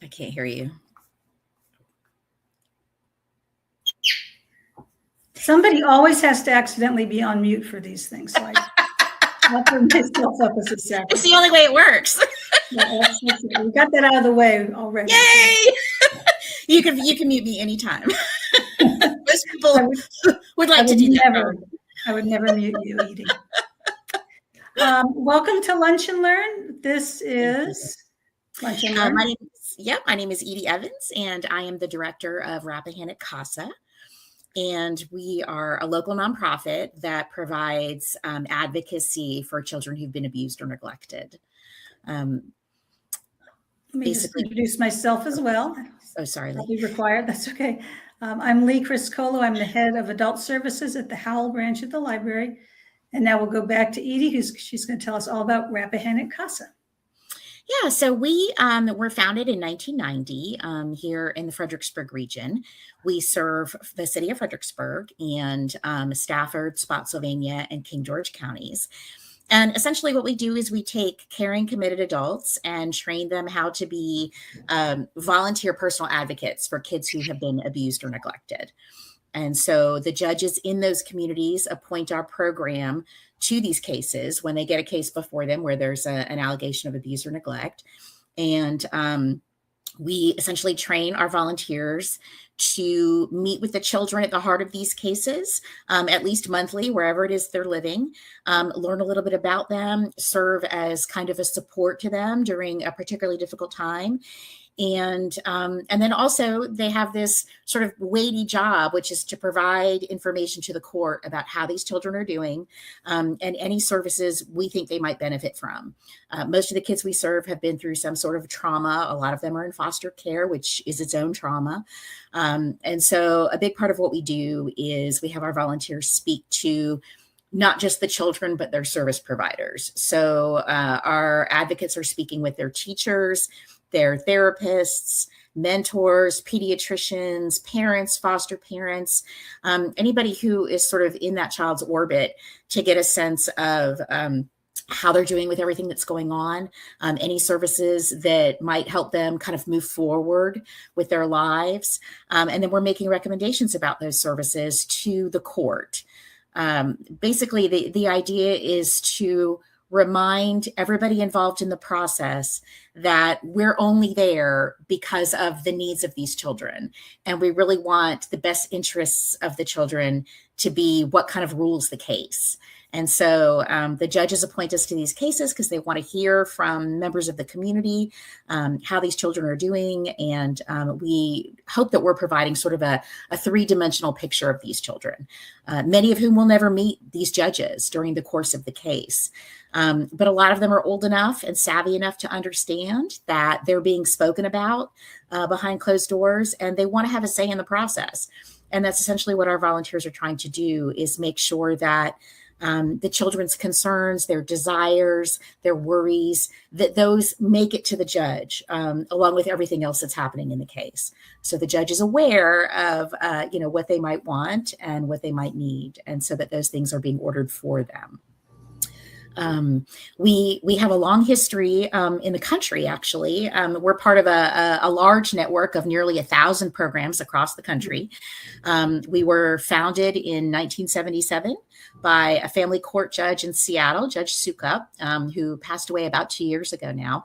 I can't hear you. Somebody always has to accidentally be on mute for these things. So I'll put myself up as a second. It's the only way it works. Yeah, that's it. We got that out of the way already. Yay! You can mute me anytime. Most people would like to do that. I would never mute you, Edie. Welcome to Lunch and Learn. This is Lunch and Learn. My name is Edie Evans, and I am the director of Rappahannock CASA. And we are a local nonprofit that provides advocacy for children who've been abused or neglected. Let me just introduce myself as well. Oh, sorry, Lee. I'll be required. That's okay. I'm Lee Criscolo. I'm the head of adult services at the Howell branch of the library. And now we'll go back to Edie, she's going to tell us all about Rappahannock CASA. Yeah, so we were founded in 1990 here in the Fredericksburg region. We serve the city of Fredericksburg and Stafford, Spotsylvania, and King George counties. And essentially what we do is we take caring, committed adults and train them how to be volunteer personal advocates for kids who have been abused or neglected. And so the judges in those communities appoint our program to these cases when they get a case before them where there's an allegation of abuse or neglect. And we essentially train our volunteers to meet with the children at the heart of these cases, at least monthly, wherever it is they're living, learn a little bit about them, serve as kind of a support to them during a particularly difficult time. And then also they have this sort of weighty job, which is to provide information to the court about how these children are doing and any services we think they might benefit from. Most of the kids we serve have been through some sort of trauma. A lot of them are in foster care, which is its own trauma. And so a big part of what we do is we have our volunteers speak to not just the children, but their service providers. So our advocates are speaking with their teachers, their therapists, mentors, pediatricians, parents, foster parents, anybody who is sort of in that child's orbit to get a sense of how they're doing with everything that's going on, any services that might help them kind of move forward with their lives. And then we're making recommendations about those services to the court. Basically, the idea is to remind everybody involved in the process that we're only there because of the needs of these children. And we really want the best interests of the children to be what kind of rules the case. And so the judges appoint us to these cases because they want to hear from members of the community how these children are doing. And we hope that we're providing sort of a three-dimensional picture of these children, many of whom will never meet these judges during the course of the case. But a lot of them are old enough and savvy enough to understand that they're being spoken about behind closed doors, and they want to have a say in the process. And that's essentially what our volunteers are trying to do, is make sure that the children's concerns, their desires, their worries, that those make it to the judge, along with everything else that's happening in the case. So the judge is aware of, what they might want and what they might need, and so that those things are being ordered for them. We have a long history in the country, actually. We're part of a large network of nearly 1,000 programs across the country. We were founded in 1977 by a family court judge in Seattle, Judge Sukup, who passed away about 2 years ago now.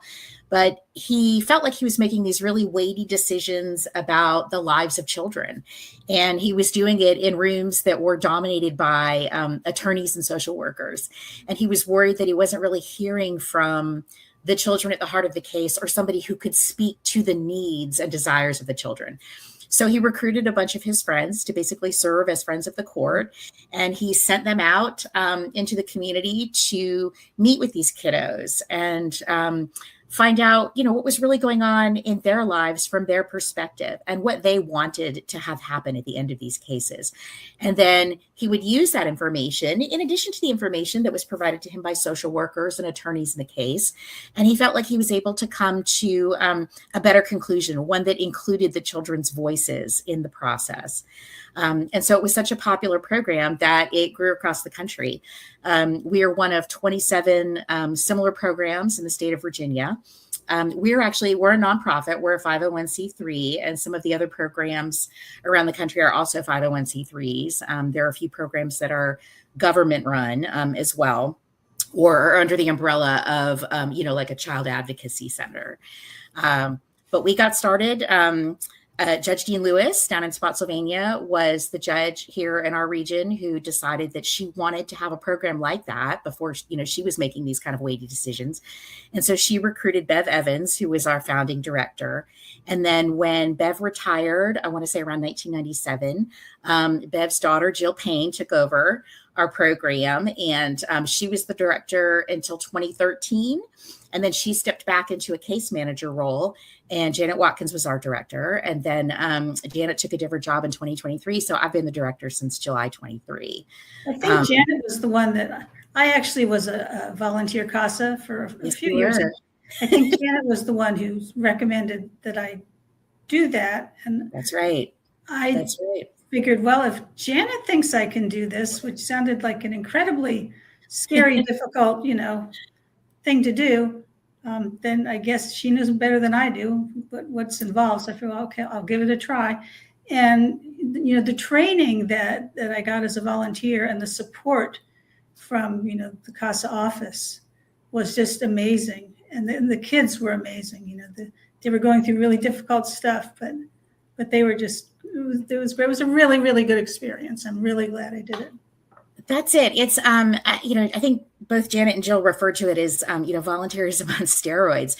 But he felt like he was making these really weighty decisions about the lives of children. And he was doing it in rooms that were dominated by attorneys and social workers. And he was worried that he wasn't really hearing from the children at the heart of the case, or somebody who could speak to the needs and desires of the children. So he recruited a bunch of his friends to basically serve as friends of the court. And he sent them out into the community to meet with these kiddos and find out, what was really going on in their lives from their perspective and what they wanted to have happen at the end of these cases. And then he would use that information in addition to the information that was provided to him by social workers and attorneys in the case. And he felt like he was able to come to a better conclusion, one that included the children's voices in the process. And so it was such a popular program that it grew across the country. We are one of 27 similar programs in the state of Virginia. we're a nonprofit. We're a 501c3, and some of the other programs around the country are also 501c3s. There are a few programs that are government run as well, or under the umbrella of, like a child advocacy center. But we got started. Judge Dean Lewis down in Spotsylvania was the judge here in our region who decided that she wanted to have a program like that before, she was making these kind of weighty decisions. And so she recruited Bev Evans, who was our founding director. And then when Bev retired, I want to say around 1997, Bev's daughter, Jill Payne, took over our program, and she was the director until 2013. And then she stepped back into a case manager role, and Janet Watkins was our director. And then Janet took a different job in 2023. So I've been the director since July 23. I think Janet was the one that I actually was a volunteer CASA for a few years. I think Janet was the one who recommended that I do that. And that's right. I figured, well, if Janet thinks I can do this, which sounded like an incredibly scary, difficult, thing to do, then I guess she knows better than I do what's involved. So I feel, okay, I'll give it a try. And, the training that I got as a volunteer and the support from, the CASA office was just amazing. And the kids were amazing. They were going through really difficult stuff, but they were just, it was a really, really good experience. I'm really glad I did it. That's it. It's, I think both Janet and Jill referred to it as, volunteerism on steroids.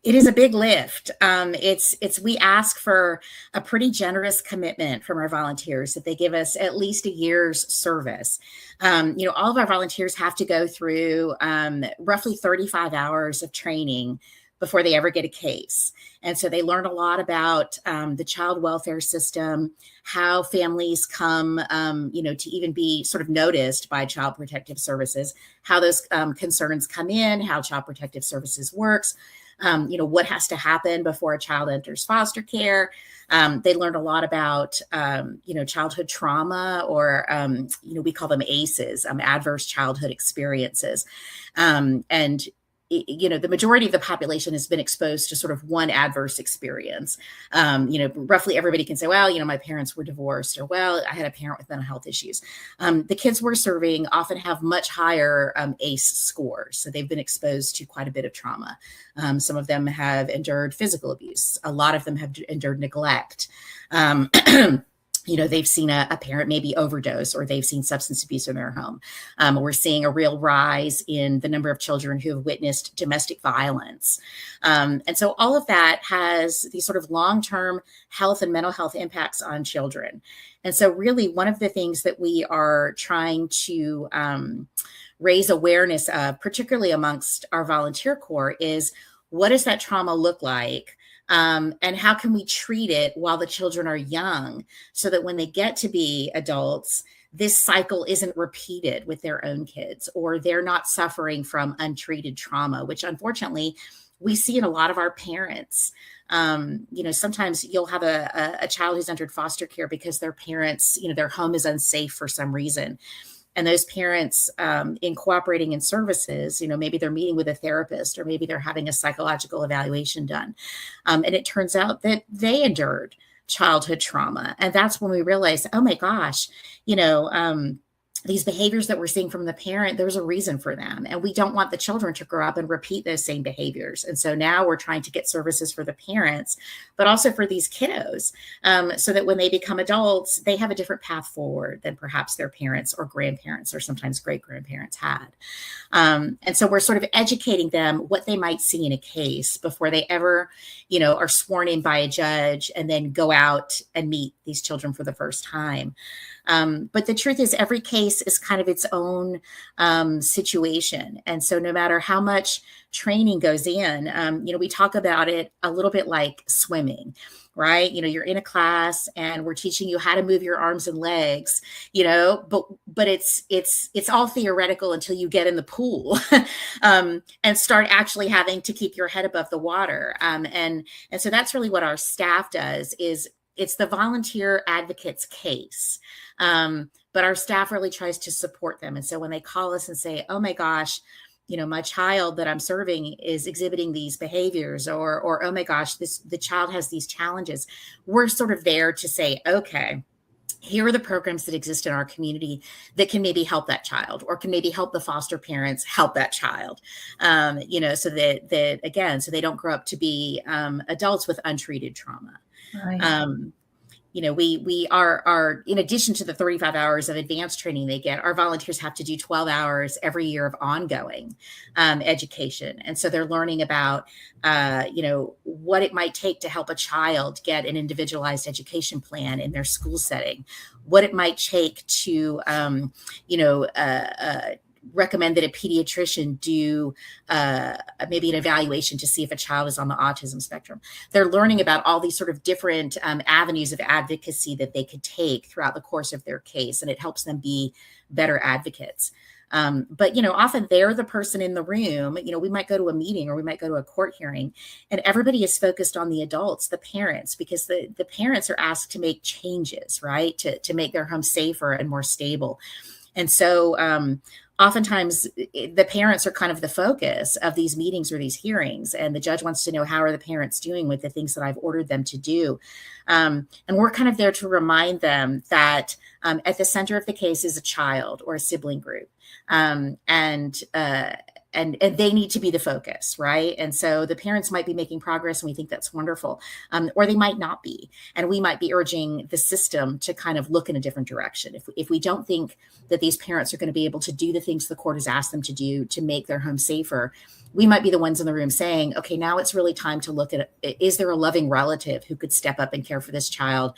It is a big lift. We ask for a pretty generous commitment from our volunteers that they give us at least a year's service. All of our volunteers have to go through roughly 35 hours of training before they ever get a case. And so they learn a lot about the child welfare system, how families come, to even be sort of noticed by Child Protective Services, how those concerns come in, how Child Protective Services works, what has to happen before a child enters foster care. They learned a lot about, childhood trauma, or, we call them ACEs, adverse childhood experiences. And the majority of the population has been exposed to sort of one adverse experience. Roughly everybody can say, well, my parents were divorced, or, well, I had a parent with mental health issues. The kids we're serving often have much higher ACE scores. So they've been exposed to quite a bit of trauma. Some of them have endured physical abuse. A lot of them have endured neglect. They've seen a parent maybe overdose, or they've seen substance abuse in their home. We're seeing a real rise in the number of children who have witnessed domestic violence. And so all of that has these sort of long-term health and mental health impacts on children. And so really one of the things that we are trying to raise awareness of, particularly amongst our volunteer corps, is what does that trauma look like? And how can we treat it while the children are young, so that when they get to be adults, this cycle isn't repeated with their own kids, or they're not suffering from untreated trauma, which unfortunately we see in a lot of our parents. Sometimes you'll have a child who's entered foster care because their parents, their home is unsafe for some reason. And those parents, in cooperating in services, maybe they're meeting with a therapist, or maybe they're having a psychological evaluation done. And it turns out that they endured childhood trauma. And that's when we realize, oh my gosh, these behaviors that we're seeing from the parent, there's a reason for them. And we don't want the children to grow up and repeat those same behaviors. And so now we're trying to get services for the parents, but also for these kiddos, so that when they become adults, they have a different path forward than perhaps their parents or grandparents, or sometimes great-grandparents had. And so we're sort of educating them what they might see in a case before they ever, are sworn in by a judge and then go out and meet these children for the first time. But the truth is, every case is kind of its own situation. And so no matter how much training goes in, we talk about it a little bit like swimming, right? You're in a class and we're teaching you how to move your arms and legs, but it's all theoretical until you get in the pool and start actually having to keep your head above the water. And so that's really what our staff does. Is it's the volunteer advocate's case. But our staff really tries to support them. And so when they call us and say, oh my gosh, my child that I'm serving is exhibiting these behaviors, or, oh my gosh, the child has these challenges. We're sort of there to say, okay, here are the programs that exist in our community that can maybe help that child, or can maybe help the foster parents help that child, so that again, so they don't grow up to be adults with untreated trauma. Right. Um, we are in addition to the 35 hours of advanced training they get, our volunteers have to do 12 hours every year of ongoing education. And so they're learning about, what it might take to help a child get an individualized education plan in their school setting, what it might take to, recommend that a pediatrician do maybe an evaluation to see if a child is on the autism spectrum. They're learning about all these sort of different avenues of advocacy that they could take throughout the course of their case, and it helps them be better advocates. But often they're the person in the room. We might go to a meeting, or we might go to a court hearing, and everybody is focused on the adults, the parents, because the parents are asked to make changes, right, to make their home safer and more stable. And so oftentimes the parents are kind of the focus of these meetings or these hearings, and the judge wants to know, how are the parents doing with the things that I've ordered them to do? And we're kind of there to remind them that at the center of the case is a child or a sibling group. And they need to be the focus, right? And so the parents might be making progress, and we think that's wonderful, or they might not be. And we might be urging the system to kind of look in a different direction. If we don't think that these parents are going to be able to do the things the court has asked them to do to make their home safer, we might be the ones in the room saying, okay, now it's really time to look at, is there a loving relative who could step up and care for this child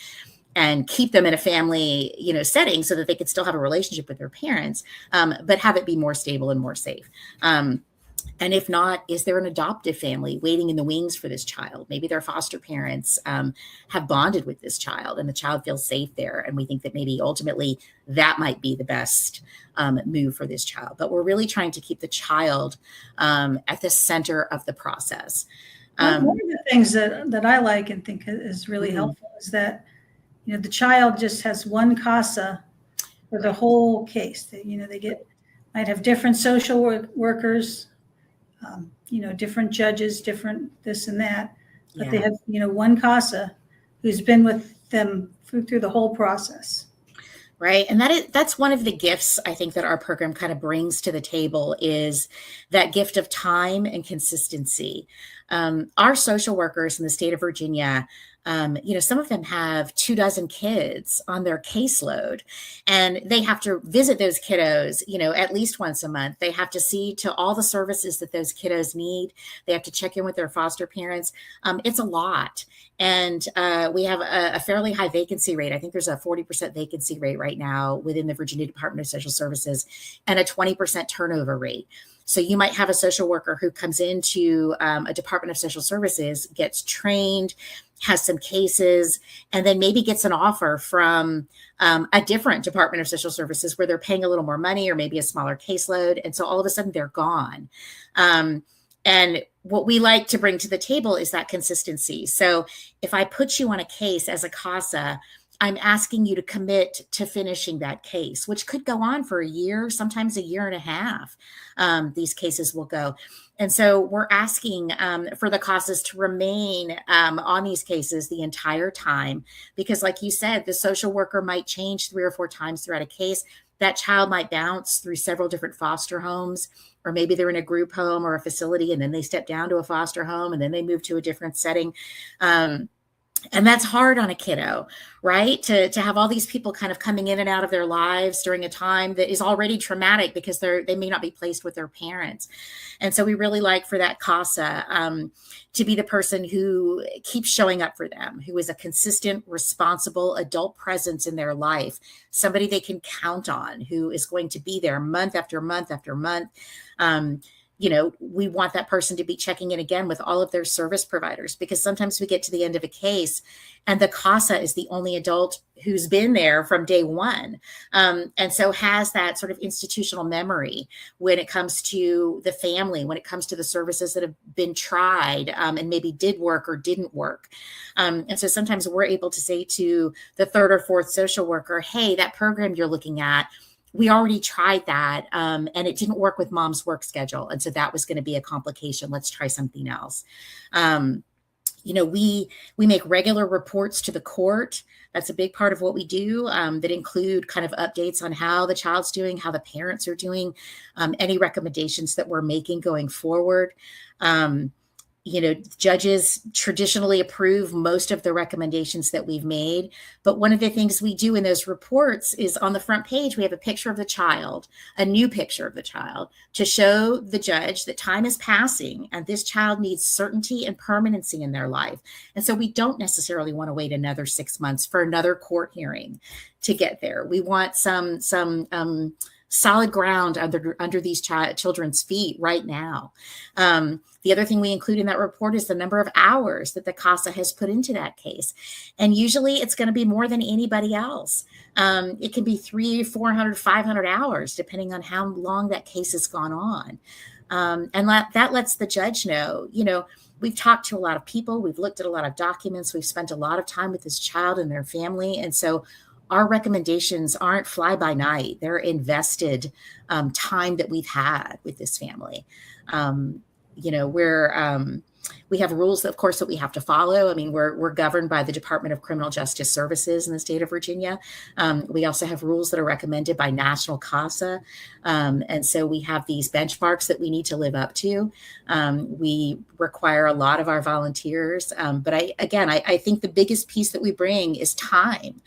and keep them in a family, setting, so that they could still have a relationship with their parents, but have it be more stable and more safe. And if not, is there an adoptive family waiting in the wings for this child? Maybe their foster parents have bonded with this child, and the child feels safe there. And we think that maybe ultimately that might be the best move for this child. But we're really trying to keep the child at the center of the process. One of the things that I like and think is really helpful is that, the child just has one CASA for the whole case. They might have different social workers, different judges, different this and that, but they have, one CASA who's been with them through the whole process. Right. And that's one of the gifts I think that our program kind of brings to the table, is that gift of time and consistency. Our social workers in the state of Virginia, some of them have 24 kids on their caseload, and they have to visit those kiddos, at least once a month. They have to see to all the services that those kiddos need. They have to check in with their foster parents. It's a lot. And we have a fairly high vacancy rate. I think there's a 40% vacancy rate right now within the Virginia Department of Social Services, and a 20% turnover rate. So you might have a social worker who comes into a Department of Social Services, gets trained, has some cases, and then maybe gets an offer from a different Department of Social Services where they're paying a little more money, or maybe a smaller caseload. And so all of a sudden they're gone. And what we like to bring to the table is that consistency. So if I put you on a case as a CASA, I'm asking you to commit to finishing that case, which could go on for a year, sometimes a year and a half. These cases will go. And so we're asking for the CASAs to remain on these cases the entire time, because like you said, the social worker might change 3 or 4 times throughout a case. That child might bounce through several different foster homes, or maybe they're in a group home or a facility, and then they step down to a foster home, and then they move to a different setting. And that's hard on a kiddo, right? To have all these people kind of coming in and out of their lives during a time that is already traumatic, because they may not be placed with their parents. And so we really like for that CASA to be the person who keeps showing up for them, who is a consistent, responsible adult presence in their life, somebody they can count on, who is going to be there month after month after month. We want that person to be checking in again with all of their service providers, because sometimes we get to the end of a case and the CASA is the only adult who's been there from day one. And so has that sort of institutional memory when it comes to the family, when it comes to the services that have been tried and maybe did work or didn't work. And so sometimes we're able to say to the 3rd or 4th social worker, hey, that program you're looking at, we already tried that, and it didn't work with mom's work schedule. And so that was going to be a complication. Let's try something else. Um, we make regular reports to the court. That's a big part of what we do, that include kind of updates on how the child's doing, how the parents are doing, any recommendations that we're making going forward. Um, Judges traditionally approve most of the recommendations that we've made. But one of the things we do in those reports is on the front page, we have a picture of the child, a new picture of the child, to show the judge that time is passing and this child needs certainty and permanency in their life. And so we don't necessarily want to wait another 6 months for another court hearing to get there. We want some solid ground under these children's feet right now. The other thing we include in that report is the number of hours that the CASA has put into that case. And usually it's going to be more than anybody else. It can be 300, 400, 500 hours, depending on how long that case has gone on. And that lets the judge know, we've talked to a lot of people, we've looked at a lot of documents, we've spent a lot of time with this child and their family. And so our recommendations aren't fly by night. They're invested time that we've had with this family. We have rules, of course, that we have to follow. I mean, we're governed by the Department of Criminal Justice Services in the state of Virginia. We also have rules that are recommended by National CASA. And so we have these benchmarks that we need to live up to. We require a lot of our volunteers. But I think the biggest piece that we bring is time.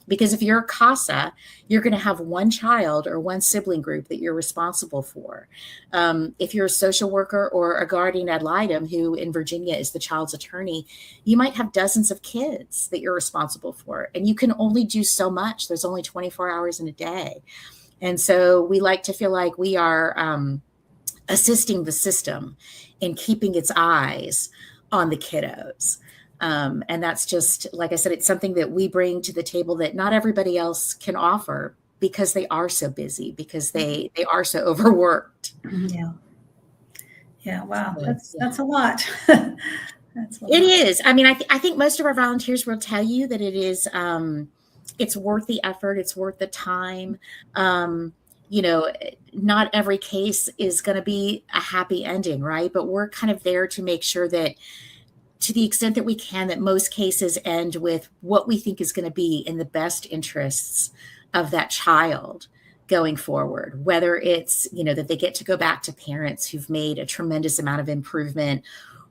Because if you're a CASA, you're going to have one child or one sibling group that you're responsible for. If you're a social worker or a guardian ad litem, who in Virginia is the child's attorney, you might have dozens of kids that you're responsible for. And you can only do so much. There's only 24 hours in a day. And so we like to feel like we are assisting the system in keeping its eyes on the kiddos. And that's just, like I said, it's something that we bring to the table that not everybody else can offer, because they are so busy, because they are so overworked. Yeah. Yeah. Wow. That's a lot. It is. I mean, I think most of our volunteers will tell you that it is, it's worth the effort. It's worth the time. Not every case is going to be a happy ending, right? But we're kind of there to make sure that, to the extent that we can, that most cases end with what we think is going to be in the best interests of that child going forward, whether it's, that they get to go back to parents who've made a tremendous amount of improvement,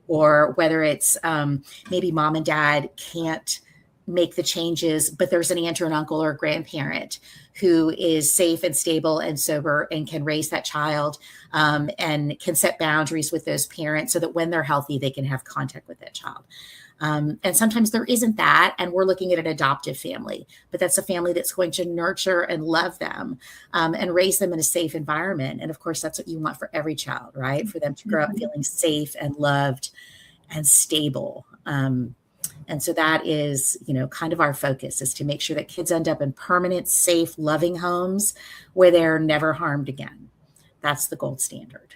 or whether it's maybe mom and dad can't make the changes, but there's an aunt or an uncle or a grandparent who is safe and stable and sober and can raise that child, and can set boundaries with those parents so that when they're healthy, they can have contact with that child. And sometimes there isn't that, and we're looking at an adoptive family, but that's a family that's going to nurture and love them, and raise them in a safe environment. And of course, that's what you want for every child, right? For them to grow up feeling safe and loved and stable. And so that is, kind of our focus, is to make sure that kids end up in permanent, safe, loving homes where they're never harmed again. That's the gold standard.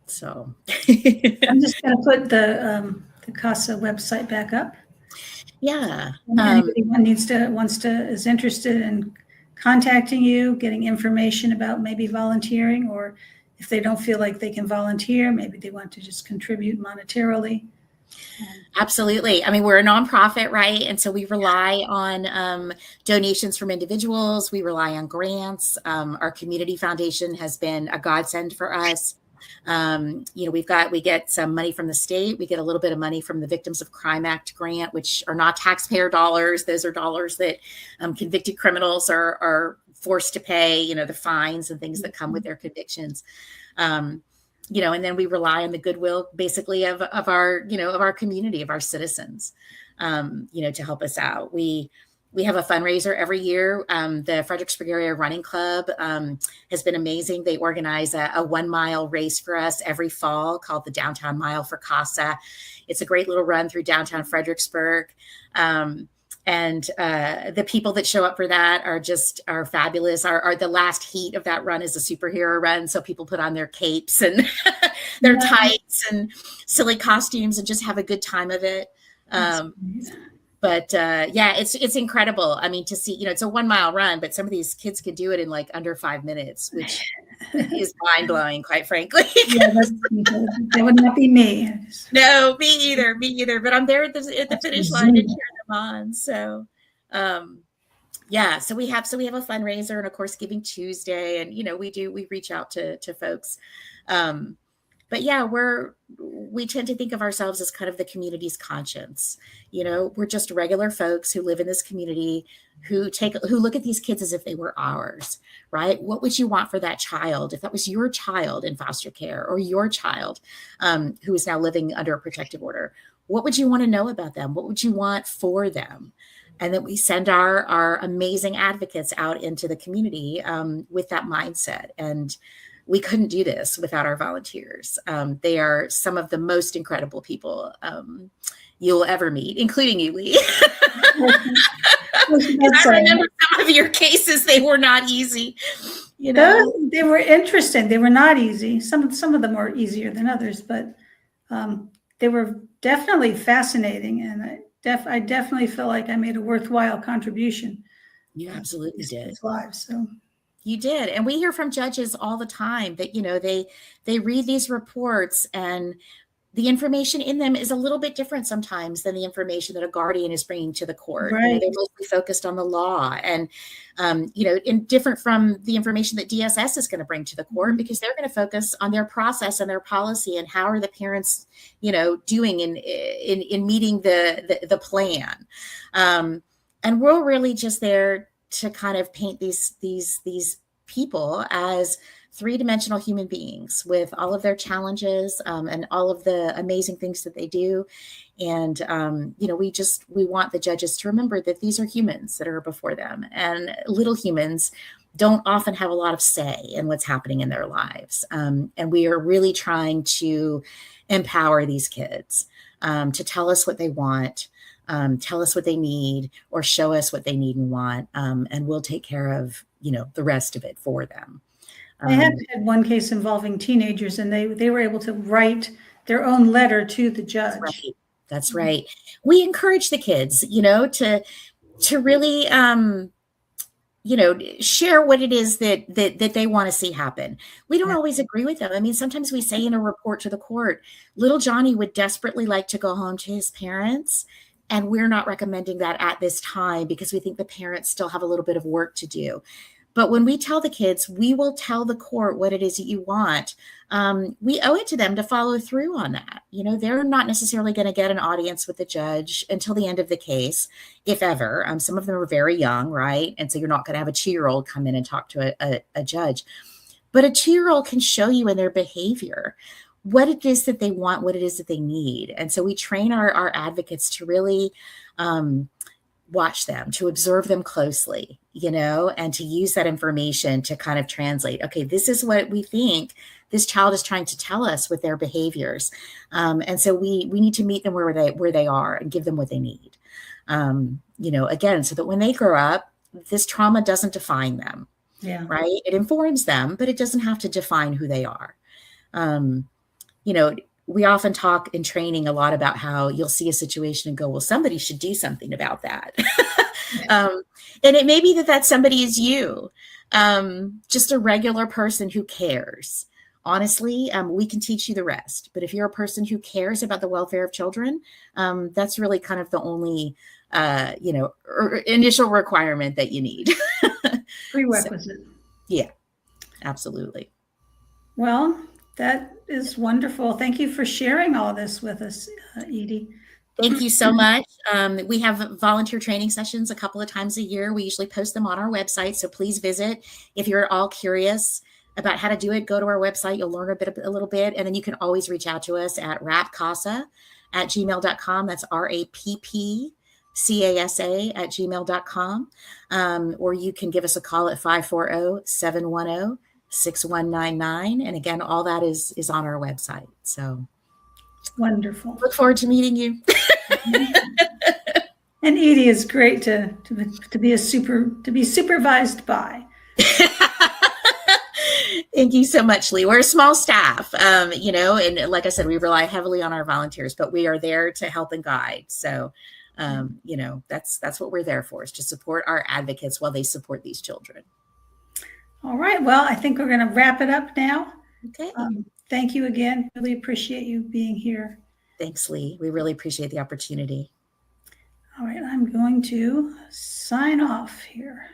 So I'm just going to put the CASA website back up. Yeah. Anybody is interested in contacting you, getting information about maybe volunteering, or if they don't feel like they can volunteer, maybe they want to just contribute monetarily. Absolutely. I mean, we're a nonprofit, right? And so we rely on donations from individuals. We rely on grants. Our community foundation has been a godsend for us. We get some money from the state. We get a little bit of money from the Victims of Crime Act grant, which are not taxpayer dollars. Those are dollars that convicted criminals are forced to pay, the fines and things that come with their convictions. And then we rely on the goodwill, basically, of our community, of our citizens, to help us out. We have a fundraiser every year. The Fredericksburg Area Running Club has been amazing. They organize a 1 mile race for us every fall called the Downtown Mile for CASA. It's a great little run through downtown Fredericksburg. And the people that show up for that are fabulous. The last heat of that run is a superhero run. So people put on their capes and their tights and silly costumes and just have a good time of it. But yeah, it's incredible. I mean, to see, it's a 1 mile run, but some of these kids can do it in like under 5 minutes, which is mind blowing, quite frankly. Yeah, that would not be me. No, me either, me either. But I'm there at the finish line to cheer them on. So, yeah, so we have a fundraiser, and of course Giving Tuesday, and we reach out to folks. But yeah, we tend to think of ourselves as kind of the community's conscience. We're just regular folks who live in this community who look at these kids as if they were ours, right? What would you want for that child if that was your child in foster care, or your child who is now living under a protective order? What would you want to know about them? What would you want for them? And then we send our amazing advocates out into the community with that mindset. And we couldn't do this without our volunteers. They are some of the most incredible people you'll ever meet, including you, Lee. I remember some of your cases; they were not easy. They were interesting. They were not easy. Some of them were easier than others, but they were definitely fascinating, and I definitely feel like I made a worthwhile contribution. You absolutely did. Lives, so. You did. And we hear from judges all the time that, they read these reports, and the information in them is a little bit different sometimes than the information that a guardian is bringing to the court. Right. They're mostly focused on the law, and, and different from the information that DSS is going to bring to the court, because they're going to focus on their process and their policy, and how are the parents, doing in meeting the plan. And we're really just there to kind of paint these people as three-dimensional human beings with all of their challenges and all of the amazing things that they do. And, we want the judges to remember that these are humans that are before them, and little humans don't often have a lot of say in what's happening in their lives. And we are really trying to empower these kids to tell us what they want, tell us what they need, or show us what they need and want, and we'll take care of the rest of it for them. I had one case involving teenagers, and they were able to write their own letter to the judge. That's right. We encourage the kids, to really share what it is that they want to see happen. We don't always agree with them. I mean, sometimes we say in a report to the court, little Johnny would desperately like to go home to his parents, and we're not recommending that at this time because we think the parents still have a little bit of work to do. But when we tell the kids, we will tell the court what it is that you want. We owe it to them to follow through on that. They're not necessarily going to get an audience with the judge until the end of the case, if ever. Some of them are very young, right? And so you're not going to have a 2-year-old come in and talk to a judge. But a 2-year-old can show you in their behavior what it is that they want, what it is that they need. And so we train our advocates to really watch them, to observe them closely, and to use that information to kind of translate, okay, this is what we think this child is trying to tell us with their behaviors. And so we need to meet them where they are and give them what they need. Again, so that when they grow up, this trauma doesn't define them. Yeah. Right. It informs them, but it doesn't have to define who they are. We often talk in training a lot about how you'll see a situation and go, well, somebody should do something about that. And it may be that somebody is you, just a regular person who cares. Honestly, we can teach you the rest. But if you're a person who cares about the welfare of children, that's really kind of the only, initial requirement that you need. Prerequisite. So, yeah, absolutely. Well, that is wonderful. Thank you for sharing all this with us, Edie. Thank you so much. We have volunteer training sessions a couple of times a year. We usually post them on our website, so please visit. If you're all curious about how to do it, go to our website. You'll learn a little bit, and then you can always reach out to us at rappcasa@gmail.com. That's RAPPCASA@gmail.com. Or you can give us a call at 540-710-6199. And again, all that is on our website. So wonderful. Look forward to meeting you. And Edie is great to be supervised by. Thank you so much, Lee. We're a small staff, and like I said, we rely heavily on our volunteers, but we are there to help and guide. So That's what we're there for, is to support our advocates while they support these children. All right. Well, I think we're going to wrap it up now. Okay. Thank you again. Really appreciate you being here. Thanks, Lee. We really appreciate the opportunity. All right. I'm going to sign off here.